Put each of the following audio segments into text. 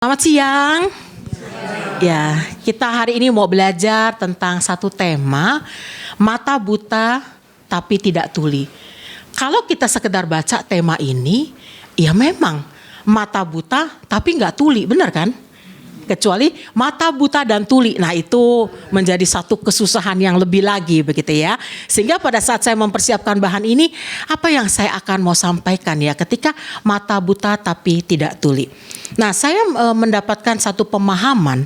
Selamat siang. Ya, kita hari ini mau belajar tentang satu tema, mata buta tapi tidak tuli. Kalau kita sekedar baca tema ini, ya memang mata buta tapi nggak tuli, benar kan? Kecuali mata buta dan tuli. Nah, itu menjadi satu kesusahan yang lebih lagi begitu ya. Sehingga pada saat saya mempersiapkan bahan ini, apa yang saya akan mau sampaikan ya ketika mata buta tapi tidak tuli. Nah, saya mendapatkan satu pemahaman,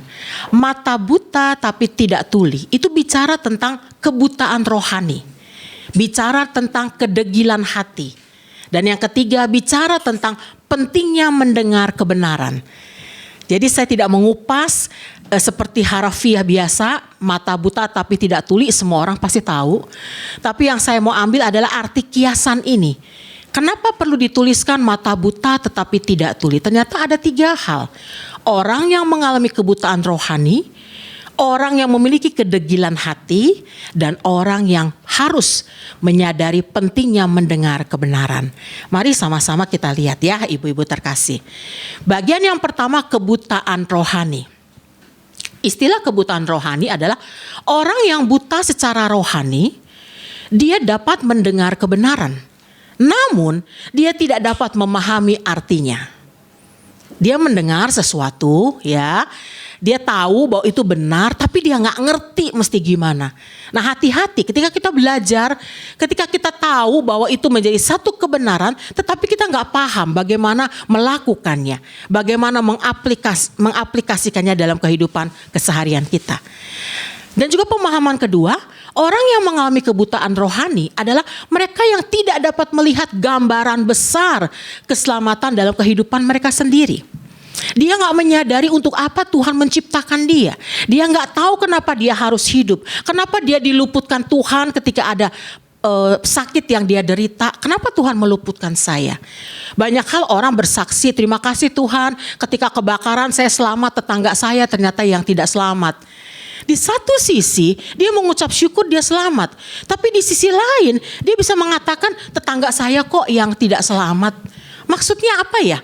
mata buta tapi tidak tuli. Itu bicara tentang kebutaan rohani. Bicara tentang kedegilan hati. Dan yang ketiga, bicara tentang pentingnya mendengar kebenaran. Jadi saya tidak mengupas seperti harafiah biasa, mata buta tapi tidak tuli, semua orang pasti tahu. Tapi yang saya mau ambil adalah arti kiasan ini. Kenapa perlu dituliskan mata buta tetapi tidak tuli? Ternyata ada 3 hal. Orang yang mengalami kebutaan rohani, orang yang memiliki kedegilan hati, dan orang yang harus menyadari pentingnya mendengar kebenaran. Mari sama-sama kita lihat ya, ibu-ibu terkasih. Bagian yang pertama, kebutaan rohani. Istilah kebutaan rohani adalah orang yang buta secara rohani, dia dapat mendengar kebenaran. Namun dia tidak dapat memahami artinya. Dia mendengar sesuatu ya, dia tahu bahwa itu benar, tapi dia nggak ngerti mesti gimana. Nah, hati-hati ketika kita belajar, ketika kita tahu bahwa itu menjadi satu kebenaran, tetapi kita nggak paham bagaimana melakukannya, bagaimana mengaplikasikannya dalam kehidupan keseharian kita. Dan juga pemahaman kedua, orang yang mengalami kebutaan rohani adalah mereka yang tidak dapat melihat gambaran besar keselamatan dalam kehidupan mereka sendiri. Dia gak menyadari untuk apa Tuhan menciptakan dia. Dia gak tahu kenapa dia harus hidup. Kenapa dia diluputkan Tuhan ketika ada sakit yang dia derita. Kenapa Tuhan meluputkan saya? Banyak hal orang bersaksi, terima kasih Tuhan, ketika kebakaran saya selamat, tetangga saya ternyata yang tidak selamat. Di satu sisi dia mengucap syukur dia selamat. Tapi di sisi lain dia bisa mengatakan tetangga saya kok yang tidak selamat. Maksudnya apa ya?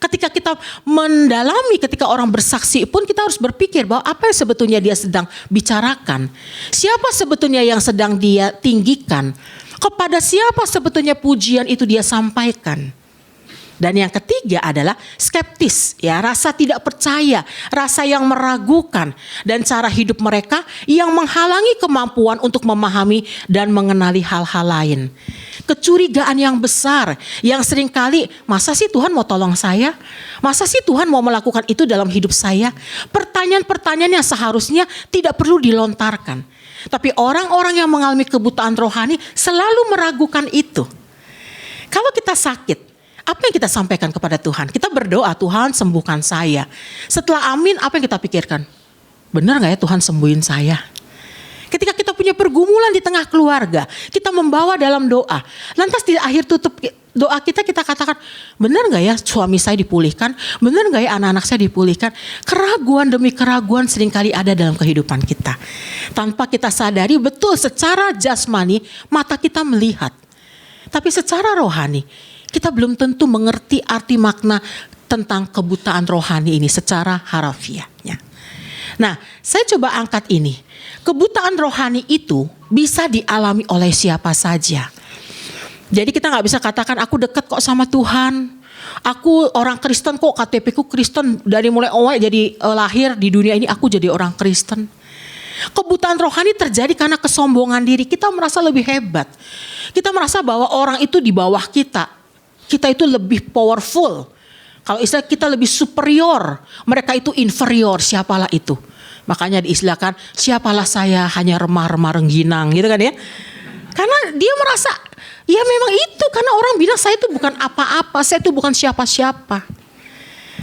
Ketika kita mendalami, ketika orang bersaksi pun kita harus berpikir bahwa apa yang sebetulnya dia sedang bicarakan. Siapa sebetulnya yang sedang dia tinggikan. Kepada siapa sebetulnya pujian itu dia sampaikan. Dan yang ketiga adalah skeptis, ya, rasa tidak percaya, rasa yang meragukan, dan cara hidup mereka yang menghalangi kemampuan untuk memahami dan mengenali hal-hal lain. Kecurigaan yang besar, yang seringkali, masa sih Tuhan mau tolong saya? Masa sih Tuhan mau melakukan itu dalam hidup saya? Pertanyaan-pertanyaan yang seharusnya tidak perlu dilontarkan. Tapi orang-orang yang mengalami kebutaan rohani selalu meragukan itu. Kalau kita sakit, apa yang kita sampaikan kepada Tuhan? Kita berdoa, Tuhan sembuhkan saya. Setelah amin, apa yang kita pikirkan? Benar gak ya Tuhan sembuhin saya? Ketika kita punya pergumulan di tengah keluarga, kita membawa dalam doa. Lantas di akhir tutup doa kita katakan, benar gak ya suami saya dipulihkan? Benar gak ya anak-anak saya dipulihkan? Keraguan demi keraguan seringkali ada dalam kehidupan kita. Tanpa kita sadari, betul secara jasmani mata kita melihat. Tapi secara rohani, kita belum tentu mengerti arti makna tentang kebutaan rohani ini secara harafiahnya. Nah, saya coba angkat ini. Kebutaan rohani itu bisa dialami oleh siapa saja. Jadi kita gak bisa katakan aku dekat kok sama Tuhan. Aku orang Kristen kok, KTP ku Kristen dari mulai awal jadi lahir di dunia ini aku jadi orang Kristen. Kebutaan rohani terjadi karena kesombongan diri. Kita merasa lebih hebat. Kita merasa bahwa orang itu di bawah kita. Kita itu lebih powerful. Kalau istilah kita lebih superior. Mereka itu inferior. Siapalah itu? Makanya diistilahkan siapalah saya hanya remah-remah rengginang gitu kan ya. Karena dia merasa ya memang itu. Karena orang bilang saya itu bukan apa-apa. Saya itu bukan siapa-siapa.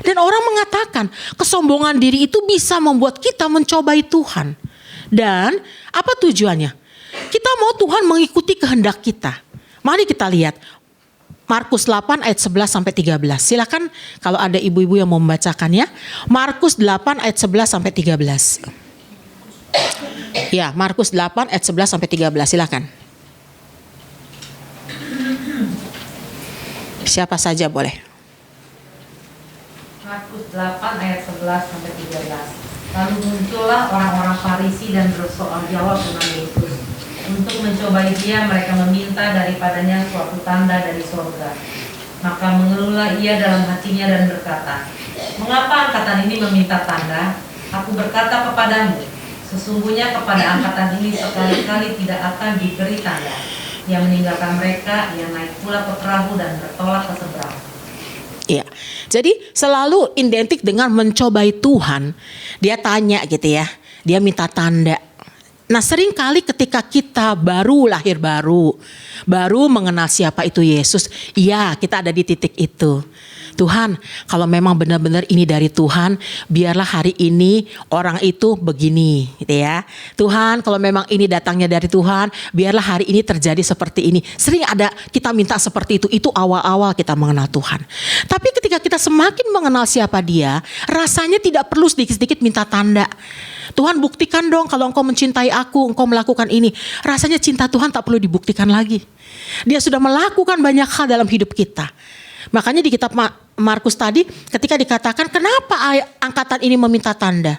Dan orang mengatakan kesombongan diri itu bisa membuat kita mencobai Tuhan. Dan apa tujuannya? Kita mau Tuhan mengikuti kehendak kita. Mari kita lihat. Markus 8 ayat 11 sampai 13. Silakan kalau ada ibu-ibu yang mau membacakannya. Markus 8 ayat 11 sampai 13. Ya, Markus 8 ayat 11 sampai 13. Silakan. Siapa saja boleh. Markus 8 ayat 11 sampai 13. Lalu muncullah orang-orang Farisi dan bersoal jawab dengan Yesus. Untuk mencobai dia, mereka meminta daripadanya suatu tanda dari surga. Maka mengeluhlah ia dalam hatinya dan berkata, "Mengapa angkatan ini meminta tanda? Aku berkata kepadamu, sesungguhnya kepada angkatan ini sekali-kali tidak akan diberi tanda." Ia meninggalkan mereka, ia naik pula ke perahu dan bertolak ke seberang. Iya, jadi selalu identik dengan mencobai Tuhan. Dia tanya gitu ya, dia minta tanda. Nah sering kali ketika kita baru lahir baru mengenal siapa itu Yesus, iya kita ada di titik itu. Tuhan, kalau memang benar-benar ini dari Tuhan, biarlah hari ini orang itu begini, gitu ya. Tuhan, kalau memang ini datangnya dari Tuhan, biarlah hari ini terjadi seperti ini. Sering ada kita minta seperti itu awal-awal kita mengenal Tuhan. Tapi ketika kita semakin mengenal siapa Dia, rasanya tidak perlu sedikit-sedikit minta tanda. Tuhan buktikan dong kalau engkau mencintai aku, engkau melakukan ini. Rasanya cinta Tuhan tak perlu dibuktikan lagi. Dia sudah melakukan banyak hal dalam hidup kita. Makanya di kitab Markus tadi ketika dikatakan kenapa angkatan ini meminta tanda,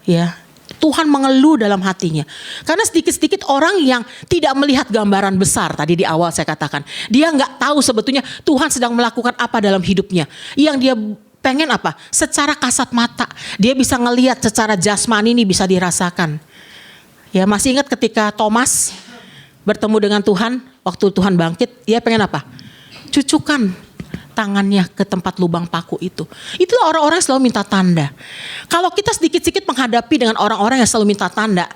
ya Tuhan mengeluh dalam hatinya. Karena sedikit-sedikit orang yang tidak melihat gambaran besar tadi di awal saya katakan, dia nggak tahu sebetulnya Tuhan sedang melakukan apa dalam hidupnya. Yang dia pengen apa? Secara kasat mata dia bisa ngelihat, secara jasmani ini bisa dirasakan. Ya masih ingat ketika Thomas bertemu dengan Tuhan waktu Tuhan bangkit, dia pengen apa? Cucukan tangannya ke tempat lubang paku itu. Itulah orang-orang yang selalu minta tanda. Kalau kita sedikit-sedikit menghadapi dengan orang-orang yang selalu minta tanda,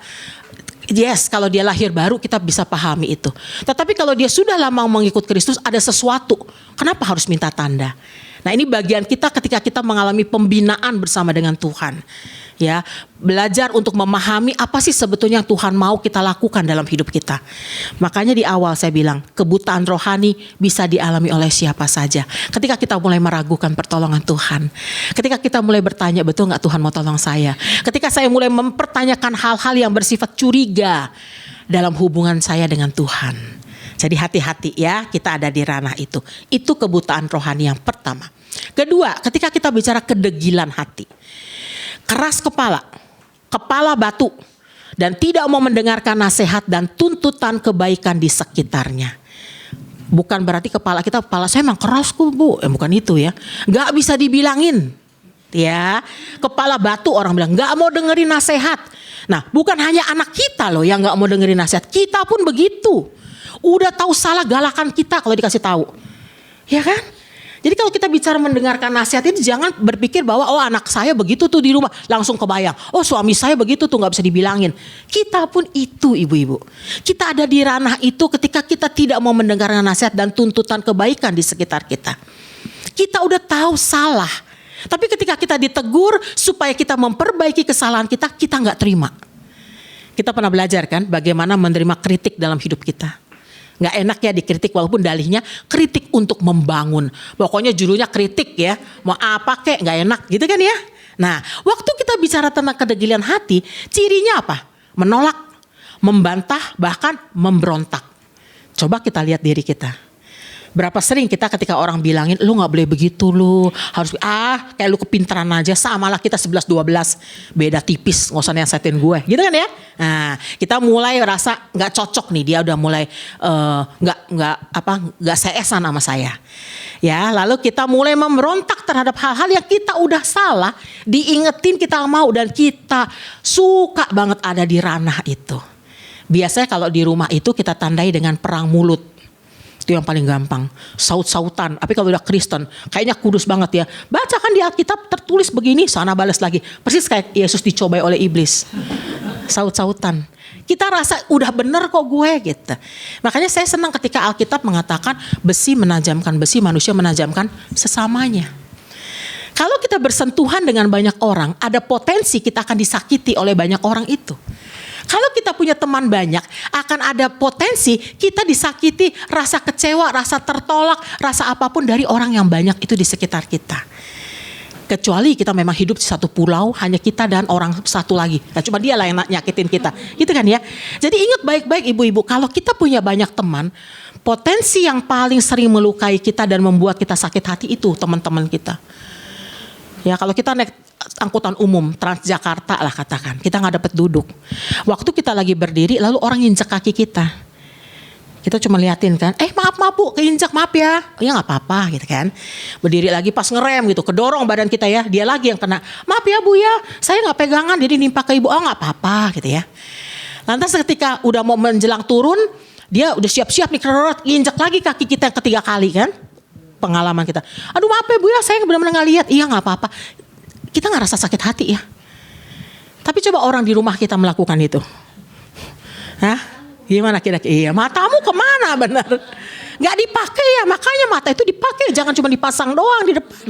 yes, kalau dia lahir baru kita bisa pahami itu. Tetapi kalau dia sudah lama mengikut Kristus, ada sesuatu. Kenapa harus minta tanda? Nah ini bagian kita ketika kita mengalami pembinaan bersama dengan Tuhan. Ya, belajar untuk memahami apa sih sebetulnya yang Tuhan mau kita lakukan dalam hidup kita. Makanya di awal saya bilang, kebutaan rohani bisa dialami oleh siapa saja. Ketika kita mulai meragukan pertolongan Tuhan. Ketika kita mulai bertanya, betul gak Tuhan mau tolong saya? Ketika saya mulai mempertanyakan hal-hal yang bersifat curiga dalam hubungan saya dengan Tuhan. Jadi hati-hati ya, kita ada di ranah itu. Itu kebutaan rohani yang pertama. Kedua, ketika kita bicara kedegilan hati. Keras kepala batu, dan tidak mau mendengarkan nasihat dan tuntutan kebaikan di sekitarnya. Bukan berarti kepala saya emang keras kok bu, bukan itu ya. Gak bisa dibilangin, ya. Kepala batu orang bilang gak mau dengerin nasihat. Nah bukan hanya anak kita loh yang gak mau dengerin nasihat, kita pun begitu. Udah tahu salah galakan kita kalau dikasih tahu, ya kan? Jadi kalau kita bicara mendengarkan nasihat itu jangan berpikir bahwa oh anak saya begitu tuh di rumah langsung kebayang. Oh suami saya begitu tuh gak bisa dibilangin. Kita pun itu ibu-ibu. Kita ada di ranah itu ketika kita tidak mau mendengarkan nasihat dan tuntutan kebaikan di sekitar kita. Kita udah tahu salah. Tapi ketika kita ditegur supaya kita memperbaiki kesalahan kita, kita gak terima. Kita pernah belajar kan bagaimana menerima kritik dalam hidup kita. Gak enak ya dikritik walaupun dalihnya kritik untuk membangun. Pokoknya judulnya kritik ya. Mau apa kek gak enak gitu kan ya. Nah waktu kita bicara tentang kedegilan hati, cirinya apa? Menolak, membantah, bahkan memberontak. Coba kita lihat diri kita. Berapa sering kita ketika orang bilangin lu gak boleh begitu lu harus kayak lu kepintaran aja, samalah kita 11-12 beda tipis, gak usah nasihatin gue gitu kan ya. Nah kita mulai rasa gak cocok nih, dia udah mulai gak seesan sama saya ya. Lalu kita mulai memberontak terhadap hal-hal yang kita udah salah, diingetin kita mau, dan kita suka banget ada di ranah itu. Biasanya kalau di rumah itu kita tandai dengan perang mulut. Itu yang paling gampang, saut-sautan. Tapi kalau udah Kristen kayaknya kudus banget ya, baca kan di Alkitab tertulis begini, sana balas lagi. Persis kayak Yesus dicobai oleh iblis, saut-sautan. Kita rasa udah bener kok gue gitu. Makanya saya senang ketika Alkitab mengatakan besi menajamkan besi, manusia menajamkan sesamanya. Kalau kita bersentuhan dengan banyak orang, ada potensi kita akan disakiti oleh banyak orang itu. Kalau kita punya teman banyak, akan ada potensi kita disakiti, rasa kecewa, rasa tertolak, rasa apapun dari orang yang banyak itu di sekitar kita. Kecuali kita memang hidup di satu pulau, hanya kita dan orang satu lagi. Nah, cuma dia lah yang nyakitin kita. Gitu kan ya. Jadi ingat baik-baik ibu-ibu, kalau kita punya banyak teman, potensi yang paling sering melukai kita dan membuat kita sakit hati itu teman-teman kita. Ya kalau kita naik angkutan umum Transjakarta lah katakan, kita nggak dapat duduk. Waktu kita lagi berdiri, lalu orang injak kaki kita. Kita cuma liatin kan, maaf bu, keinjak maaf ya. Ya nggak apa-apa gitu kan. Berdiri lagi pas ngerem gitu, kedorong badan kita ya. Dia lagi yang kena, maaf ya bu ya, saya nggak pegangan jadi nimpa ke ibu. Oh nggak apa-apa gitu ya. Lantas ketika udah mau menjelang turun, dia udah siap-siap nih kerorot, injak lagi kaki kita yang ketiga kali kan. Pengalaman kita, aduh maaf ya bu ya, saya benar-benar nggak lihat. Iya nggak apa-apa. Kita nggak rasa sakit hati ya. Tapi coba orang di rumah kita melakukan itu. Hah? Gimana kira-kira? Iya, matamu kemana benar? Gak dipakai ya, makanya mata itu dipakai, jangan cuma dipasang doang di depan.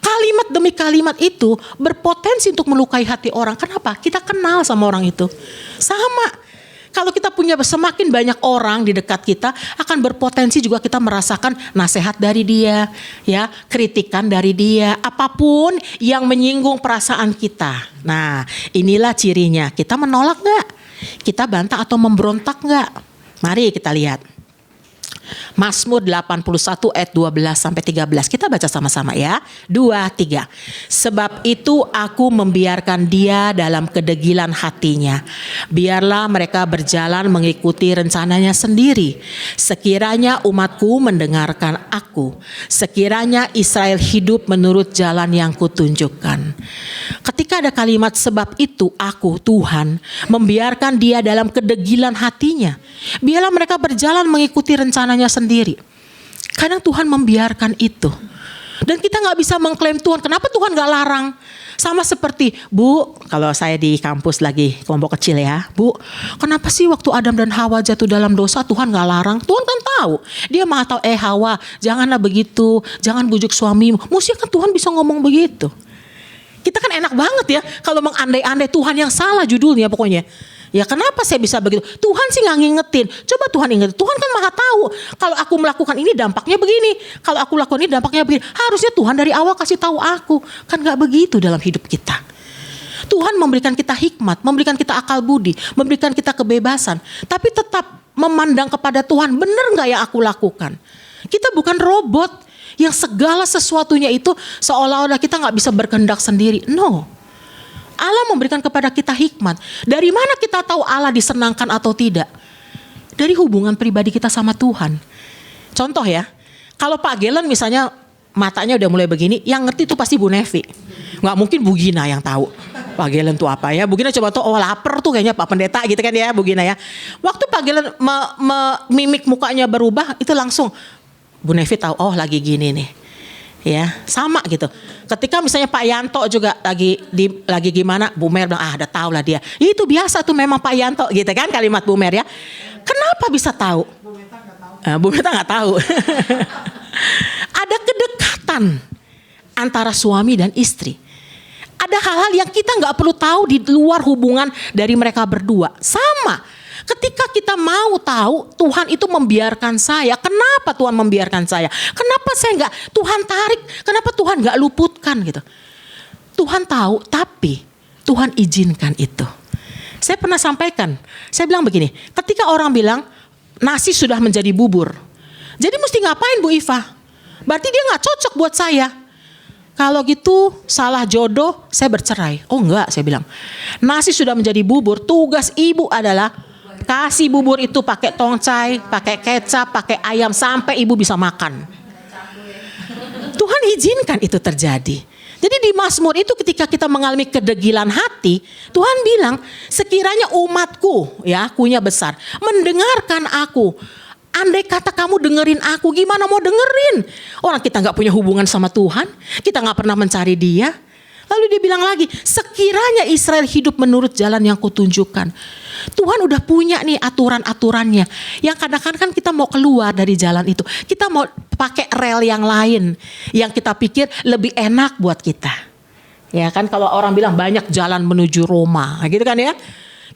Kalimat demi kalimat itu berpotensi untuk melukai hati orang. Kenapa? Kita kenal sama orang itu. Sama. Kalau kita punya semakin banyak orang di dekat kita, akan berpotensi juga kita merasakan nasihat dari dia, ya, kritikan dari dia, apapun yang menyinggung perasaan kita. Nah, inilah cirinya. Kita menolak nggak? Kita bantah atau memberontak nggak? Mari kita lihat. Mazmur 81 ayat 12 sampai 13. Kita baca sama-sama ya. 2, 3. Sebab itu aku membiarkan dia dalam kedegilan hatinya. Biarlah mereka berjalan mengikuti rencananya sendiri. Sekiranya umatku mendengarkan aku. Sekiranya Israel hidup menurut jalan yang kutunjukkan. Ketika ada kalimat sebab itu aku Tuhan membiarkan dia dalam kedegilan hatinya. Biarlah mereka berjalan mengikuti rencananya sendiri. Kadang Tuhan membiarkan itu. Dan kita gak bisa mengklaim Tuhan. Kenapa Tuhan gak larang? Sama seperti, Bu, kalau saya di kampus lagi kelompok kecil ya. Bu, kenapa sih waktu Adam dan Hawa jatuh dalam dosa Tuhan gak larang? Tuhan kan tahu. Dia maha tahu, Hawa janganlah begitu. Jangan bujuk suamimu. Mestinya kan Tuhan bisa ngomong begitu. Kita kan enak banget ya kalau mengandai-andai Tuhan yang salah judulnya pokoknya. Ya kenapa saya bisa begitu? Tuhan sih gak ngingetin. Coba Tuhan ingetin. Tuhan kan maha tahu. Kalau aku melakukan ini dampaknya begini. Kalau aku lakukan ini dampaknya begini. Harusnya Tuhan dari awal kasih tahu aku. Kan gak begitu dalam hidup kita. Tuhan memberikan kita hikmat. Memberikan kita akal budi. Memberikan kita kebebasan. Tapi tetap memandang kepada Tuhan. Benar gak yang aku lakukan? Kita bukan robot. Yang segala sesuatunya itu seolah-olah kita gak bisa berkehendak sendiri. No. Allah memberikan kepada kita hikmat. Dari mana kita tahu Allah disenangkan atau tidak? Dari hubungan pribadi kita sama Tuhan. Contoh ya, kalau Pak Gelen misalnya matanya udah mulai begini, yang ngerti itu pasti Bu Nevi. Nggak mungkin Bu Gina yang tahu Pak Gelen itu apa ya. Bu Gina coba tuh, oh lapar tuh kayaknya Pak Pendeta gitu kan ya Bu Gina ya. Waktu Pak Gelen mimik mukanya berubah, itu langsung Bu Nevi tahu, oh lagi gini nih. Ya sama gitu. Ketika misalnya Pak Yanto juga lagi gimana, Bu Mer bilang udah tahu lah dia. Itu biasa tuh memang Pak Yanto gitu kan kalimat Bu Mer ya. Kenapa bisa tahu? Bu Meta nggak tahu. Ada kedekatan antara suami dan istri. Ada hal-hal yang kita nggak perlu tahu di luar hubungan dari mereka berdua. Sama. Ketika kita mau tahu Tuhan itu membiarkan saya. Kenapa Tuhan membiarkan saya? Kenapa saya nggak Tuhan tarik? Kenapa Tuhan nggak luputkan gitu? Tuhan tahu, tapi Tuhan izinkan itu. Saya pernah sampaikan. Saya bilang begini. Ketika orang bilang nasi sudah menjadi bubur, jadi mesti ngapain Bu Iva? Berarti dia nggak cocok buat saya. Kalau gitu salah jodoh, saya bercerai. Oh enggak, saya bilang. Nasi sudah menjadi bubur. Tugas ibu adalah kasih bubur itu pakai tongcai, pakai kecap, pakai ayam sampai ibu bisa makan. Tuhan izinkan itu terjadi. Jadi di Mazmur itu ketika kita mengalami kedegilan hati, Tuhan bilang, sekiranya umatku, ya, kunya besar, mendengarkan aku. Andai kata kamu dengerin aku, gimana mau dengerin? Orang kita gak punya hubungan sama Tuhan, kita gak pernah mencari dia. Lalu dia bilang lagi, sekiranya Israel hidup menurut jalan yang kutunjukkan. Tuhan udah punya nih aturan-aturannya. Yang kadang-kadang kan kita mau keluar dari jalan itu. Kita mau pakai rel yang lain. Yang kita pikir lebih enak buat kita. Ya kan kalau orang bilang banyak jalan menuju Roma. Gitu kan ya.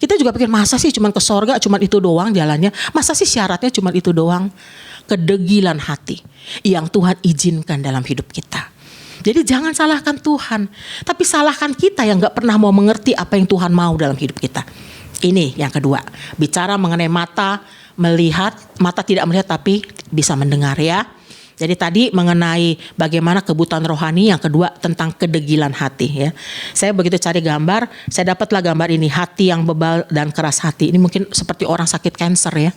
Kita juga pikir masa sih cuma ke sorga cuma itu doang jalannya. Masa sih syaratnya cuma itu doang. Kedegilan hati yang Tuhan izinkan dalam hidup kita. Jadi jangan salahkan Tuhan. Tapi salahkan kita yang gak pernah mau mengerti apa yang Tuhan mau dalam hidup kita. Ini yang kedua. Bicara mengenai mata melihat. Mata tidak melihat tapi bisa mendengar ya. Jadi tadi mengenai bagaimana kebutuhan rohani, yang kedua tentang kedegilan hati ya. Saya begitu cari gambar, saya dapatlah gambar ini, hati yang bebal dan keras hati. Ini mungkin seperti orang sakit kanker ya.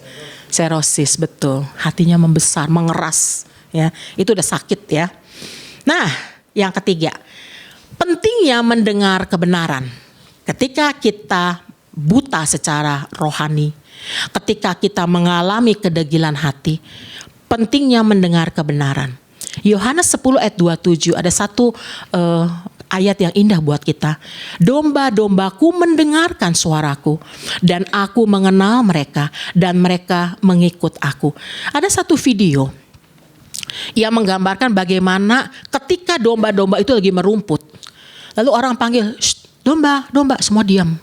Serosis, betul. Hatinya membesar, mengeras ya. Itu udah sakit ya. Nah, yang ketiga, pentingnya mendengar kebenaran. Ketika kita buta secara rohani, ketika kita mengalami kedegilan hati, pentingnya mendengar kebenaran. Yohanes 10 ayat 27 ada satu ayat yang indah buat kita. Domba-dombaku mendengarkan suaraku dan aku mengenal mereka dan mereka mengikut aku. Ada satu video yang menggambarkan bagaimana ketika domba-domba itu lagi merumput. Lalu orang panggil, domba, domba, semua diam.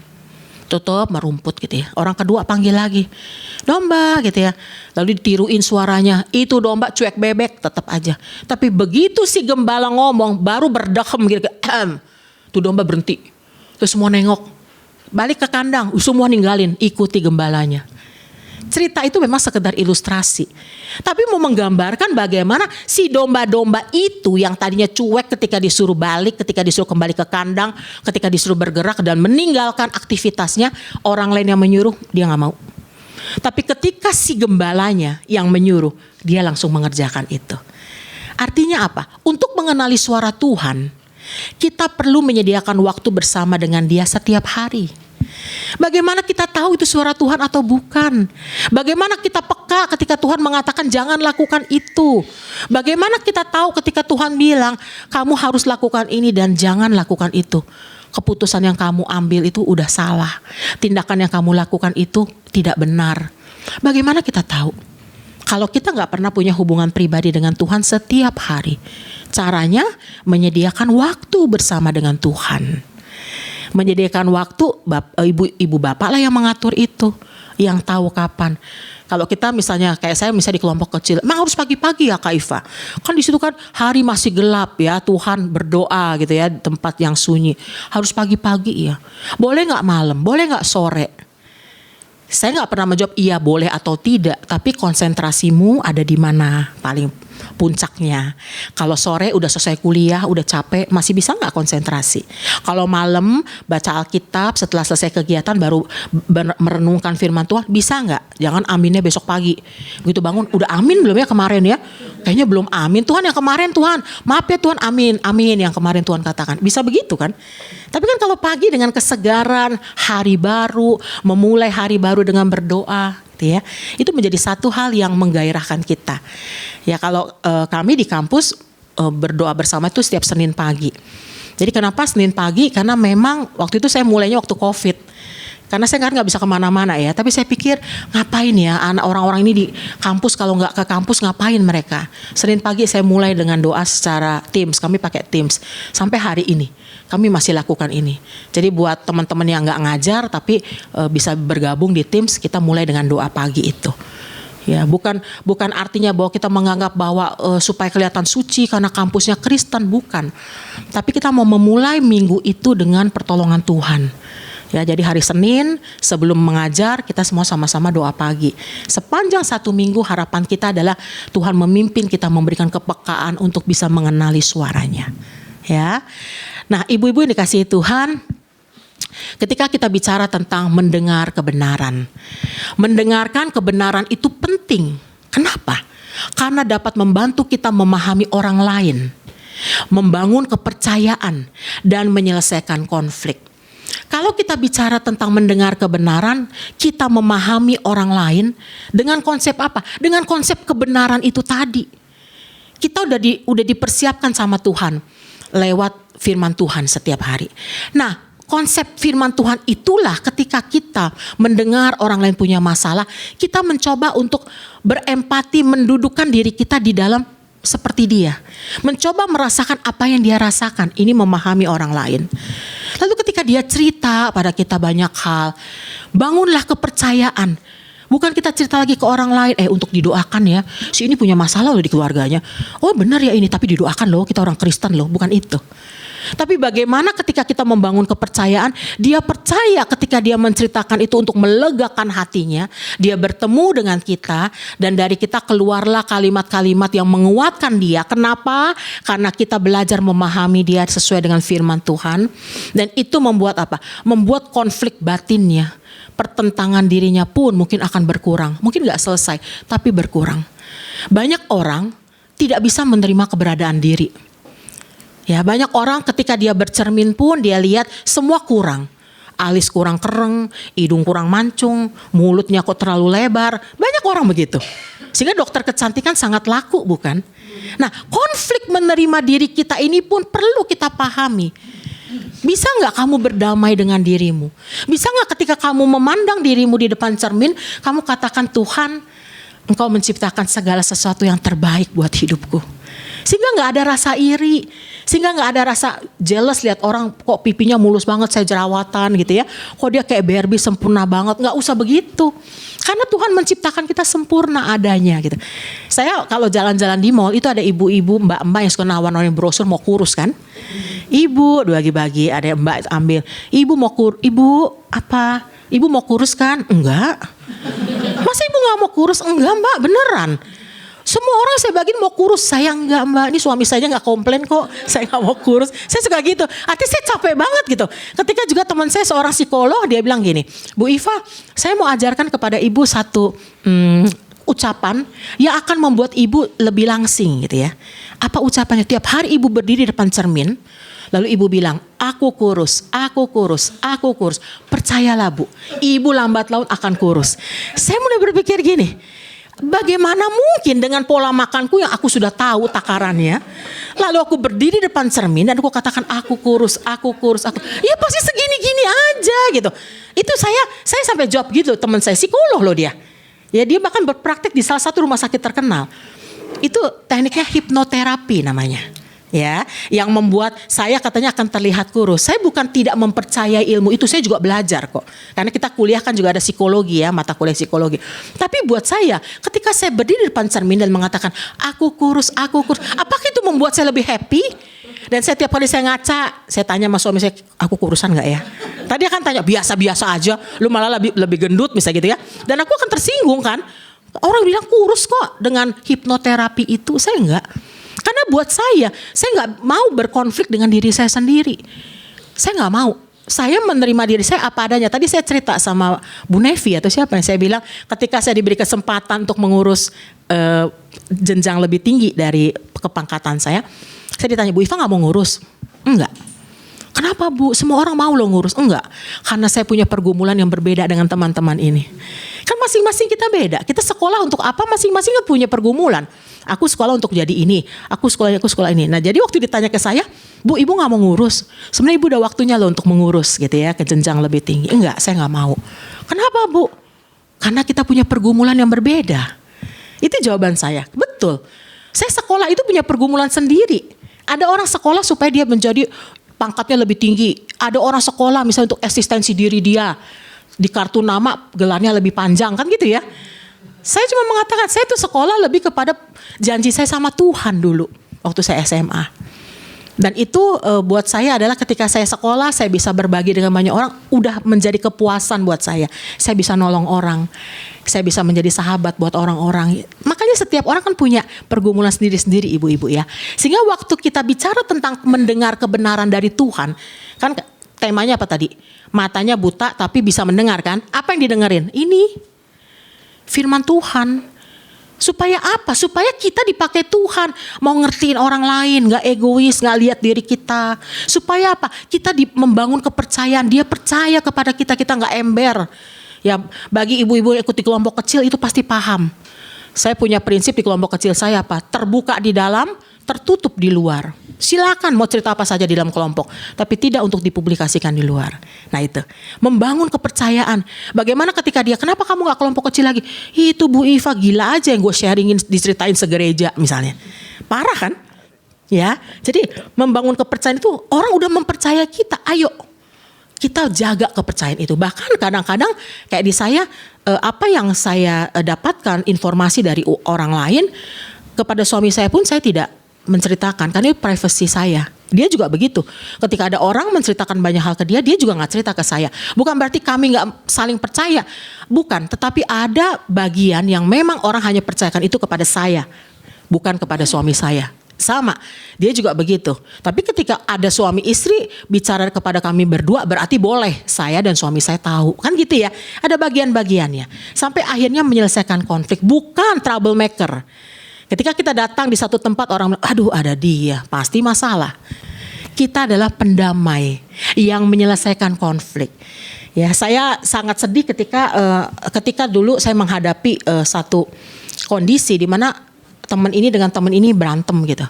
Tutup merumput gitu ya. Orang kedua panggil lagi, domba gitu ya. Lalu ditiruin suaranya, itu domba cuek bebek tetap aja. Tapi begitu si gembala ngomong baru berdehem gitu. Tuh domba berhenti. Terus semua nengok. Balik ke kandang, semua ninggalin, ikuti gembalanya. Cerita itu memang sekedar ilustrasi. Tapi mau menggambarkan bagaimana si domba-domba itu yang tadinya cuek ketika disuruh balik, ketika disuruh kembali ke kandang, ketika disuruh bergerak dan meninggalkan aktivitasnya, orang lain yang menyuruh dia gak mau. Tapi ketika si gembalanya yang menyuruh, dia langsung mengerjakan itu. Artinya apa? Untuk mengenali suara Tuhan, kita perlu menyediakan waktu bersama dengan Dia setiap hari. Bagaimana kita tahu itu suara Tuhan atau bukan? Bagaimana kita peka ketika Tuhan mengatakan jangan lakukan itu? Bagaimana kita tahu ketika Tuhan bilang kamu harus lakukan ini dan jangan lakukan itu? Keputusan yang kamu ambil itu udah salah. Tindakan yang kamu lakukan itu tidak benar. Bagaimana kita tahu? Kalau kita gak pernah punya hubungan pribadi dengan Tuhan setiap hari, caranya menyediakan waktu bersama dengan Tuhan. Menyediakan waktu, ibu bapak lah yang mengatur itu, yang tahu kapan. Kalau kita misalnya kayak saya misalnya di kelompok kecil, emang harus pagi-pagi ya Kak Iva. Kan di situ kan hari masih gelap ya, Tuhan berdoa gitu ya, tempat yang sunyi. Harus pagi-pagi ya. Boleh nggak malam, boleh nggak sore. Saya nggak pernah menjawab iya boleh atau tidak, tapi konsentrasimu ada di mana paling puncaknya. Kalau sore udah selesai kuliah, udah capek, masih bisa nggak konsentrasi? Kalau malam baca Alkitab setelah selesai kegiatan baru merenungkan firman Tuhan, bisa nggak? Jangan aminnya besok pagi. Begitu bangun, udah amin belum ya kemarin ya? Kayaknya belum amin. Tuhan yang kemarin Tuhan, maaf ya Tuhan, amin, amin yang kemarin Tuhan katakan. Bisa begitu kan? Tapi kan kalau pagi dengan kesegaran, hari baru, memulai hari baru dengan berdoa, gitu ya, itu menjadi satu hal yang menggairahkan kita. Ya kalau kami di kampus berdoa bersama itu setiap Senin pagi. Jadi kenapa Senin pagi? Karena memang waktu itu saya mulainya waktu COVID. Karena saya kan nggak bisa kemana-mana ya. Tapi saya pikir ngapain ya anak orang-orang ini di kampus, kalau nggak ke kampus ngapain mereka. Senin pagi saya mulai dengan doa secara Teams. Kami pakai Teams sampai hari ini. Kami masih lakukan ini. Jadi buat teman-teman yang nggak ngajar tapi bisa bergabung di Teams, kita mulai dengan doa pagi itu. Ya, bukan artinya bahwa kita menganggap bahwa supaya kelihatan suci karena kampusnya Kristen, bukan. Tapi kita mau memulai minggu itu dengan pertolongan Tuhan. Ya, jadi hari Senin sebelum mengajar kita semua sama-sama doa pagi. Sepanjang satu minggu harapan kita adalah Tuhan memimpin kita, memberikan kepekaan untuk bisa mengenali suaranya. Ya, nah ibu-ibu yang dikasihi Tuhan, ketika kita bicara tentang mendengar kebenaran, mendengarkan kebenaran itu penting. Kenapa? Karena dapat membantu kita memahami orang lain, membangun kepercayaan dan menyelesaikan konflik. Kalau kita bicara tentang mendengar kebenaran, kita memahami orang lain dengan konsep apa? Dengan konsep kebenaran itu tadi. Kita udah dipersiapkan sama Tuhan lewat firman Tuhan setiap hari. Nah, konsep firman Tuhan itulah ketika kita mendengar orang lain punya masalah, kita mencoba untuk berempati, mendudukkan diri kita di dalam seperti dia. Mencoba merasakan apa yang dia rasakan. Ini memahami orang lain. Lalu ketika dia cerita pada kita banyak hal, bangunlah kepercayaan Bukan kita cerita lagi ke orang lain, untuk didoakan ya, si ini punya masalah loh di keluarganya. Oh benar ya ini, tapi didoakan loh, kita orang Kristen loh, bukan itu. Tapi bagaimana ketika kita membangun kepercayaan, dia percaya ketika dia menceritakan itu untuk melegakan hatinya, dia bertemu dengan kita dan dari kita keluarlah kalimat-kalimat yang menguatkan dia. Kenapa? Karena kita belajar memahami dia sesuai dengan firman Tuhan dan itu membuat apa? Membuat konflik batinnya, pertentangan dirinya pun mungkin akan berkurang. Mungkin gak selesai, tapi berkurang. Banyak orang tidak bisa menerima keberadaan diri. Ya, banyak orang ketika dia bercermin pun dia lihat semua kurang. Alis kurang kereng, hidung kurang mancung, mulutnya kok terlalu lebar. Banyak orang begitu. Sehingga dokter kecantikan sangat laku, bukan? Nah, konflik menerima diri kita ini pun perlu kita pahami. Bisa gak kamu berdamai dengan dirimu? Bisa gak ketika kamu memandang dirimu di depan cermin, kamu katakan, Tuhan, Engkau menciptakan segala sesuatu yang terbaik buat hidupku. Sehingga gak ada rasa iri, sehingga gak ada rasa jealous lihat orang kok pipinya mulus banget, saya jerawatan gitu ya. Kok dia kayak Barbie sempurna banget, gak usah begitu. Karena Tuhan menciptakan kita sempurna adanya gitu. Saya kalau jalan-jalan di mall itu ada ibu-ibu, mbak-mbak yang suka nawarin brosur mau kurus kan. Ibu bagi-bagi, ada mbak ambil. Ibu apa? Ibu mau kurus kan? Enggak. Masa ibu gak mau kurus? Enggak mbak, beneran. Semua orang saya bagiin mau kurus, saya enggak mbak. Ini suami saya enggak komplain kok, saya enggak mau kurus. Saya suka gitu, artinya saya capek banget gitu. Ketika juga teman saya seorang psikolog, dia bilang gini, Bu Iva, saya mau ajarkan kepada ibu satu ucapan yang akan membuat ibu lebih langsing gitu ya. Apa ucapannya? Tiap hari ibu berdiri depan cermin, lalu ibu bilang, aku kurus, aku kurus, aku kurus. Percayalah Bu, ibu lambat laun akan kurus. Saya mulai berpikir gini, bagaimana mungkin dengan pola makanku yang aku sudah tahu takarannya, lalu aku berdiri depan cermin dan aku katakan aku kurus, aku kurus, aku. Ya pasti segini-gini aja gitu. Itu saya sampai jawab gitu, teman saya psikolog loh dia. Ya dia bahkan berpraktek di salah satu rumah sakit terkenal. Itu tekniknya hipnoterapi namanya. Ya, yang membuat saya katanya akan terlihat kurus. Saya bukan tidak mempercayai ilmu itu, saya juga belajar kok. Karena kita kuliah kan juga ada psikologi ya, mata kuliah psikologi. Tapi buat saya, ketika saya berdiri di depan cermin dan mengatakan, aku kurus, apakah itu membuat saya lebih happy? Dan saya tiap kali saya ngaca, saya tanya sama suami saya, aku kurusan gak ya? Tadi akan tanya, biasa-biasa aja, lu malah lebih gendut misalnya gitu ya. Dan aku akan tersinggung kan, orang bilang kurus kok dengan hipnoterapi itu, saya enggak. Karena buat saya nggak mau berkonflik dengan diri saya sendiri. Saya nggak mau. Saya menerima diri saya apa adanya. Tadi saya cerita sama Bu Nevi atau siapa yang saya bilang, ketika saya diberi kesempatan untuk mengurus jenjang lebih tinggi dari kepangkatan saya ditanya, Bu Iva nggak mau ngurus? Enggak. Kenapa Bu? Semua orang mau lo ngurus? Enggak. Karena saya punya pergumulan yang berbeda dengan teman-teman ini. Kan masing-masing kita beda. Kita sekolah untuk apa? Masing-masing punya pergumulan. Aku sekolah untuk jadi ini, aku sekolah ini. Nah jadi waktu ditanya ke saya, Bu ibu gak mau ngurus. Sebenarnya ibu udah waktunya loh untuk mengurus gitu ya, ke jenjang lebih tinggi. Enggak, saya gak mau. Kenapa Bu? Karena kita punya pergumulan yang berbeda. Itu jawaban saya, betul. Saya sekolah itu punya pergumulan sendiri. Ada orang sekolah supaya dia menjadi pangkatnya lebih tinggi. Ada orang sekolah misalnya untuk eksistensi diri dia. Di kartu nama gelarnya lebih panjang kan gitu ya. Saya cuma mengatakan saya tuh sekolah lebih kepada janji saya sama Tuhan dulu waktu saya SMA. Dan itu buat saya adalah ketika saya sekolah saya bisa berbagi dengan banyak orang, udah menjadi kepuasan buat saya. Saya bisa nolong orang, saya bisa menjadi sahabat buat orang-orang. Makanya setiap orang kan punya pergumulan sendiri-sendiri ibu-ibu ya. Sehingga waktu kita bicara tentang mendengar kebenaran dari Tuhan, kan temanya apa tadi? Matanya buta tapi bisa mendengar kan? Apa yang didengerin? Ini firman Tuhan. Supaya apa? Supaya kita dipakai Tuhan. Mau ngertiin orang lain, gak egois, gak lihat diri kita. Supaya apa? Kita membangun kepercayaan. Dia percaya kepada kita, kita gak ember. Ya, bagi ibu-ibu yang ikut di kelompok kecil itu pasti paham. Saya punya prinsip di kelompok kecil saya apa? Terbuka di dalam, tertutup di luar. Silakan mau cerita apa saja di dalam kelompok, tapi tidak untuk dipublikasikan di luar. Nah itu, membangun kepercayaan. Bagaimana ketika dia, kenapa kamu gak kelompok kecil lagi? Itu Bu Iva gila aja yang gue sharingin, diceritain segereja misalnya. Parah kan? Ya, jadi membangun kepercayaan itu orang udah mempercaya kita. Ayo, kita jaga kepercayaan itu. Bahkan kadang-kadang kayak di saya, apa yang saya dapatkan informasi dari orang lain, kepada suami saya pun saya tidak menceritakan, karena itu privasi saya. Dia juga begitu. Ketika ada orang menceritakan banyak hal ke dia, dia juga nggak cerita ke saya. Bukan berarti kami nggak saling percaya, bukan. Tetapi ada bagian yang memang orang hanya percayakan itu kepada saya, bukan kepada suami saya. Sama, dia juga begitu. Tapi ketika ada suami istri bicara kepada kami berdua, berarti boleh saya dan suami saya tahu. Kan gitu ya, ada bagian-bagiannya. Sampai akhirnya menyelesaikan konflik, bukan troublemaker. Ketika kita datang di satu tempat, orang bilang, aduh ada dia, pasti masalah. Kita adalah pendamai yang menyelesaikan konflik. Ya, saya sangat sedih ketika dulu saya menghadapi satu kondisi di mana teman ini dengan teman ini berantem gitu.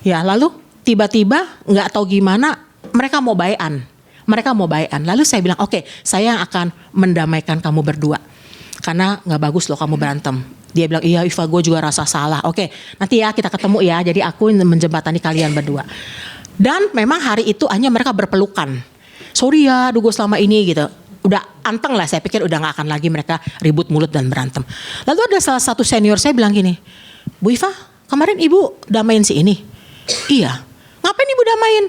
Ya, lalu tiba-tiba nggak tahu gimana mereka mau baikan. Lalu saya bilang, oke, saya yang akan mendamaikan kamu berdua. Karena nggak bagus loh kamu berantem. Dia bilang, iya Iva, gue juga rasa salah. Oke, nanti ya kita ketemu ya. Jadi aku menjembatani kalian berdua. Dan memang hari itu hanya mereka berpelukan. Sorry ya, gue selama ini gitu. Udah anteng lah, saya pikir udah gak akan lagi mereka ribut mulut dan berantem. Lalu ada salah satu senior saya bilang gini, Bu Iva, kemarin ibu damain si ini. Iya, ngapain ibu damain?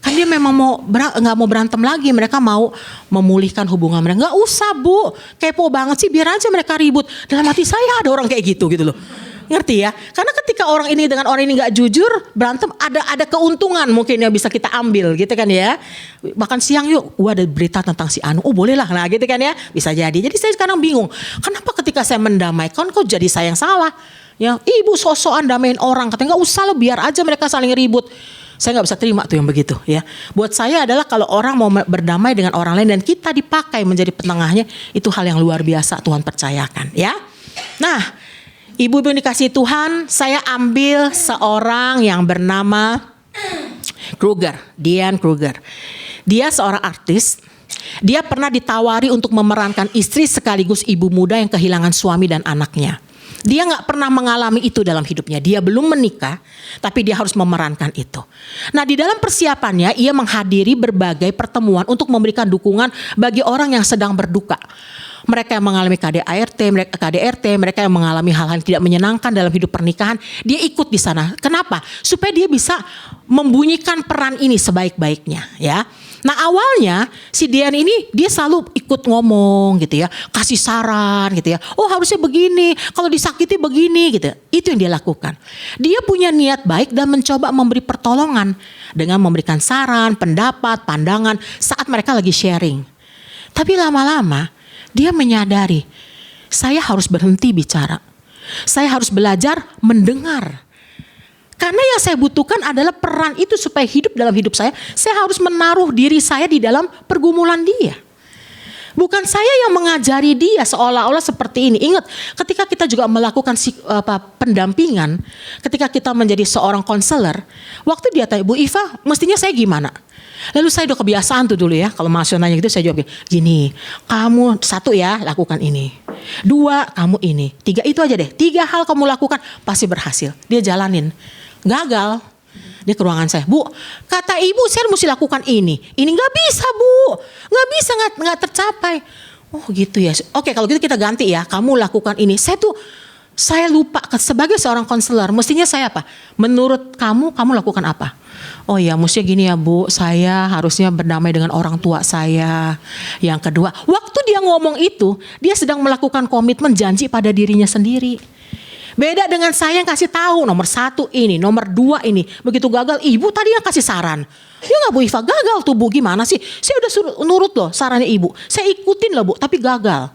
Kan dia memang nggak mau berantem lagi, mereka mau memulihkan hubungan mereka. Nggak usah Bu, kepo banget sih, biar aja mereka ribut. Dalam hati saya ada orang kayak gitu loh. Ngerti ya? Karena ketika orang ini dengan orang ini nggak jujur berantem, ada keuntungan mungkin yang bisa kita ambil gitu kan ya. Makan siang yuk, ada berita tentang si Anu. Oh boleh lah, nah gitu kan ya, bisa jadi. Jadi saya sekarang bingung, kenapa ketika saya mendamaikan kok jadi saya yang salah? Ya, ibu sok-sokan damain orang, katanya nggak usah lah, biar aja mereka saling ribut. Saya nggak bisa terima tuh yang begitu ya. Buat saya adalah kalau orang mau berdamai dengan orang lain dan kita dipakai menjadi penengahnya, itu hal yang luar biasa, Tuhan percayakan ya. Nah, ibu-ibu yang dikasihi Tuhan, saya ambil seorang yang bernama Diane Kruger. Dia seorang artis. Dia pernah ditawari untuk memerankan istri sekaligus ibu muda yang kehilangan suami dan anaknya. Dia gak pernah mengalami itu dalam hidupnya. Dia belum menikah, tapi dia harus memerankan itu. Nah, di dalam persiapannya, ia menghadiri berbagai pertemuan untuk memberikan dukungan bagi orang yang sedang berduka. Mereka yang mengalami KDRT, mereka yang mengalami hal-hal yang tidak menyenangkan dalam hidup pernikahan, dia ikut di sana. Kenapa? Supaya dia bisa membunyikan peran ini sebaik-baiknya, ya. Nah, awalnya si Dian ini dia selalu ikut ngomong gitu ya, kasih saran gitu ya. Oh, harusnya begini, kalau disakiti begini gitu. Itu yang dia lakukan. Dia punya niat baik dan mencoba memberi pertolongan dengan memberikan saran, pendapat, pandangan saat mereka lagi sharing. Tapi lama-lama dia menyadari, saya harus berhenti bicara. Saya harus belajar mendengar. Karena yang saya butuhkan adalah peran itu supaya hidup dalam hidup saya harus menaruh diri saya di dalam pergumulan dia. Bukan saya yang mengajari dia seolah-olah seperti ini. Ingat, ketika kita juga melakukan pendampingan, ketika kita menjadi seorang konselor, waktu dia tanya, Bu Iva, mestinya saya gimana? Lalu saya udah kebiasaan tuh dulu ya, kalau mahasiswa nanya gitu saya jawab gini, kamu 1 ya lakukan ini, 2 kamu ini, 3 itu aja deh, 3 hal kamu lakukan pasti berhasil. Dia jalanin. Gagal, dia ke ruangan saya, Bu, kata ibu saya mesti lakukan ini nggak bisa Bu, nggak bisa, nggak tercapai. Oh gitu ya, oke kalau gitu kita ganti ya, kamu lakukan ini. Saya lupa sebagai seorang konselor, mestinya saya apa? Menurut kamu lakukan apa? Oh ya, mestinya gini ya Bu, saya harusnya berdamai dengan orang tua saya. Yang kedua, waktu dia ngomong itu, dia sedang melakukan komitmen janji pada dirinya sendiri. Beda dengan saya yang kasih tahu nomor 1 ini, nomor 2 ini. Begitu gagal, ibu tadi yang kasih saran. Ya gak Bu Iva, gagal tuh Bu, gimana sih? Saya udah nurut loh sarannya ibu. Saya ikutin loh Bu, tapi gagal.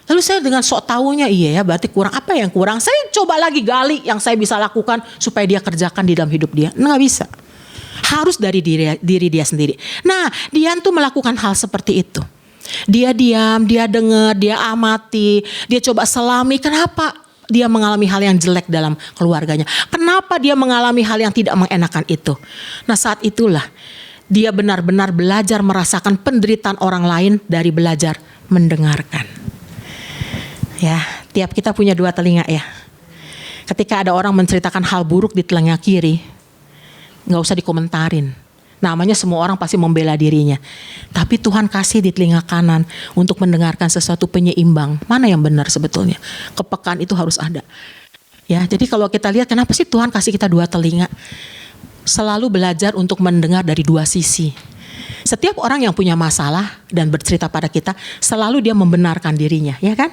Lalu saya dengan sok taunya, iya ya berarti kurang, apa yang kurang? Saya coba lagi gali yang saya bisa lakukan supaya dia kerjakan di dalam hidup dia. Nggak bisa. Harus dari diri dia sendiri. Nah, Dian tuh melakukan hal seperti itu. Dia diam, dia dengar, dia amati, dia coba selami. Kenapa dia mengalami hal yang jelek dalam keluarganya? Kenapa dia mengalami hal yang tidak mengenakan itu? Nah, saat itulah dia benar-benar belajar merasakan penderitaan orang lain dari belajar mendengarkan. Ya, tiap kita punya 2 telinga ya. Ketika ada orang menceritakan hal buruk di telinga kiri, gak usah dikomentarin. Namanya semua orang pasti membela dirinya. Tapi Tuhan kasih di telinga kanan untuk mendengarkan sesuatu penyeimbang. Mana yang benar sebetulnya? Kepekaan itu harus ada. Ya, jadi kalau kita lihat kenapa sih Tuhan kasih kita dua telinga? Selalu belajar untuk mendengar dari dua sisi. Setiap orang yang punya masalah dan bercerita pada kita, selalu dia membenarkan dirinya, ya kan?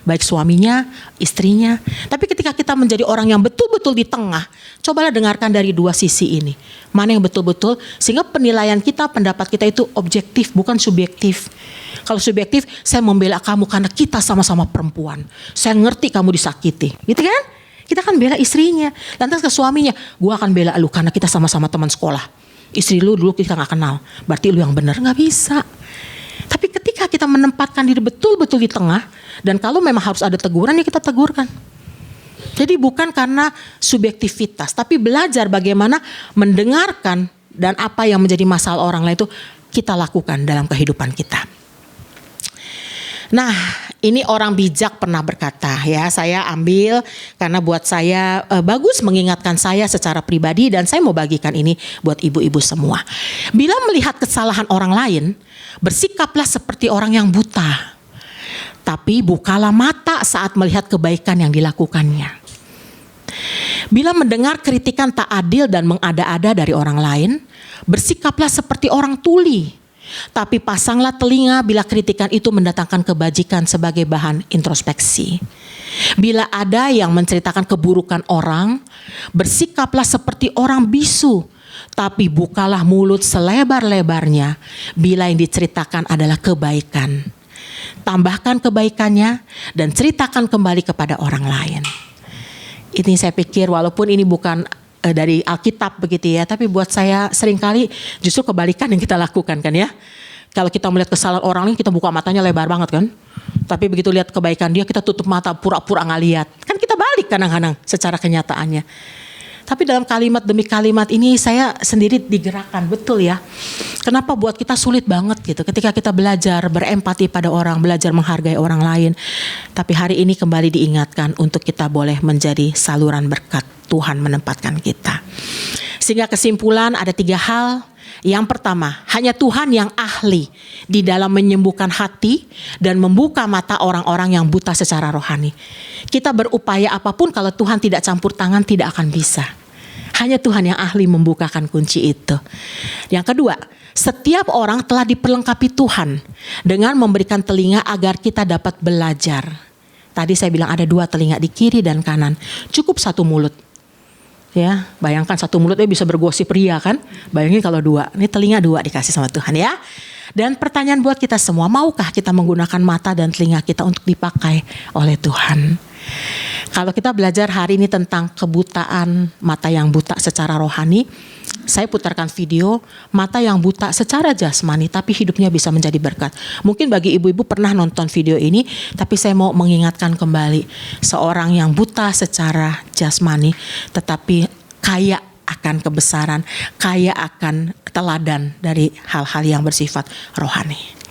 Baik suaminya, istrinya. Tapi ketika kita menjadi orang yang betul-betul di tengah, cobalah dengarkan dari dua sisi ini. Mana yang betul-betul, sehingga penilaian kita, pendapat kita itu objektif, bukan subjektif. Kalau subjektif, saya membela kamu karena kita sama-sama perempuan. Saya ngerti kamu disakiti, gitu kan? Kita kan bela istrinya. Lantas ke suaminya, gua akan bela lu karena kita sama-sama teman sekolah. Istri lu dulu kita gak kenal, berarti lu yang benar. Gak bisa. Tapi ketika kita menempatkan diri betul-betul di tengah, dan kalau memang harus ada teguran, ya kita tegurkan. Jadi bukan karena subjektivitas, tapi belajar bagaimana mendengarkan dan apa yang menjadi masalah orang lain itu kita lakukan dalam kehidupan kita. Nah, ini orang bijak pernah berkata, ya saya ambil karena buat saya bagus mengingatkan saya secara pribadi, dan saya mau bagikan ini buat ibu-ibu semua. Bila melihat kesalahan orang lain, bersikaplah seperti orang yang buta. Tapi bukalah mata saat melihat kebaikan yang dilakukannya. Bila mendengar kritikan tak adil dan mengada-ada dari orang lain, bersikaplah seperti orang tuli. Tapi pasanglah telinga bila kritikan itu mendatangkan kebajikan sebagai bahan introspeksi. Bila ada yang menceritakan keburukan orang, bersikaplah seperti orang bisu. Tapi bukalah mulut selebar-lebarnya bila yang diceritakan adalah kebaikan. Tambahkan kebaikannya dan ceritakan kembali kepada orang lain. Ini saya pikir walaupun ini bukan dari Alkitab begitu ya, tapi buat saya seringkali justru kebalikan yang kita lakukan kan ya. Kalau kita melihat kesalahan orang lain, kita buka matanya lebar banget kan. Tapi begitu lihat kebaikan dia, kita tutup mata pura-pura nggak lihat. Kan kita balik kadang-kadang secara kenyataannya. Tapi dalam kalimat demi kalimat ini saya sendiri digerakkan, betul ya. Kenapa buat kita sulit banget gitu ketika kita belajar berempati pada orang, belajar menghargai orang lain. Tapi hari ini kembali diingatkan untuk kita boleh menjadi saluran berkat Tuhan menempatkan kita. Sehingga kesimpulan ada 3 hal. Yang pertama, hanya Tuhan yang ahli di dalam menyembuhkan hati dan membuka mata orang-orang yang buta secara rohani. Kita berupaya apapun kalau Tuhan tidak campur tangan tidak akan bisa. Hanya Tuhan yang ahli membukakan kunci itu. Yang kedua, setiap orang telah diperlengkapi Tuhan dengan memberikan telinga agar kita dapat belajar. Tadi saya bilang ada 2 telinga di kiri dan kanan. Cukup 1 mulut. Ya, bayangkan 1 mulut bisa bergosip ria kan? Bayangin kalau 2. Ini telinga 2 dikasih sama Tuhan ya. Dan pertanyaan buat kita semua, maukah kita menggunakan mata dan telinga kita untuk dipakai oleh Tuhan? Kalau kita belajar hari ini tentang kebutaan mata yang buta secara rohani, saya putarkan video mata yang buta secara jasmani tapi hidupnya bisa menjadi berkat. Mungkin bagi ibu-ibu pernah nonton video ini, tapi saya mau mengingatkan kembali seorang yang buta secara jasmani tetapi kaya akan kebesaran, kaya akan teladan dari hal-hal yang bersifat rohani.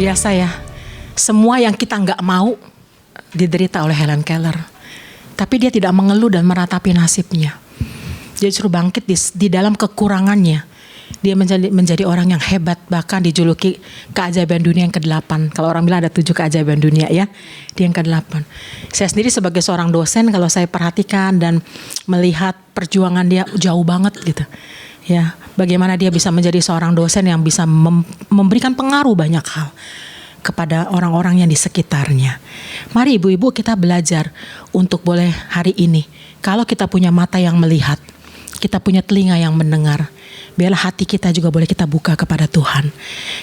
biasa ya. Semua yang kita nggak mau diderita oleh Helen Keller. Tapi dia tidak mengeluh dan meratapi nasibnya. Dia justru bangkit di dalam kekurangannya. Dia menjadi orang yang hebat, bahkan dijuluki keajaiban dunia yang ke-8. Kalau orang bilang ada 7 keajaiban dunia ya, dia yang ke-8. Saya sendiri sebagai seorang dosen, kalau saya perhatikan dan melihat perjuangan dia jauh banget gitu. Ya, bagaimana dia bisa menjadi seorang dosen yang bisa memberikan pengaruh banyak hal kepada orang-orang yang di sekitarnya. Mari ibu-ibu kita belajar untuk boleh hari ini, kalau kita punya mata yang melihat, kita punya telinga yang mendengar, biarlah hati kita juga boleh kita buka kepada Tuhan.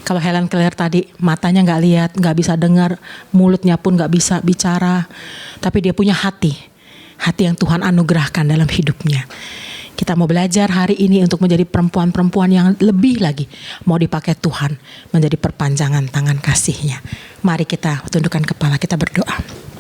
Kalau Helen Keller tadi matanya nggak lihat, nggak bisa dengar, mulutnya pun nggak bisa bicara, tapi dia punya hati yang Tuhan anugerahkan dalam hidupnya. Kita mau belajar hari ini untuk menjadi perempuan-perempuan yang lebih lagi mau dipakai Tuhan menjadi perpanjangan tangan kasih-Nya. Mari kita tundukkan kepala, kita berdoa.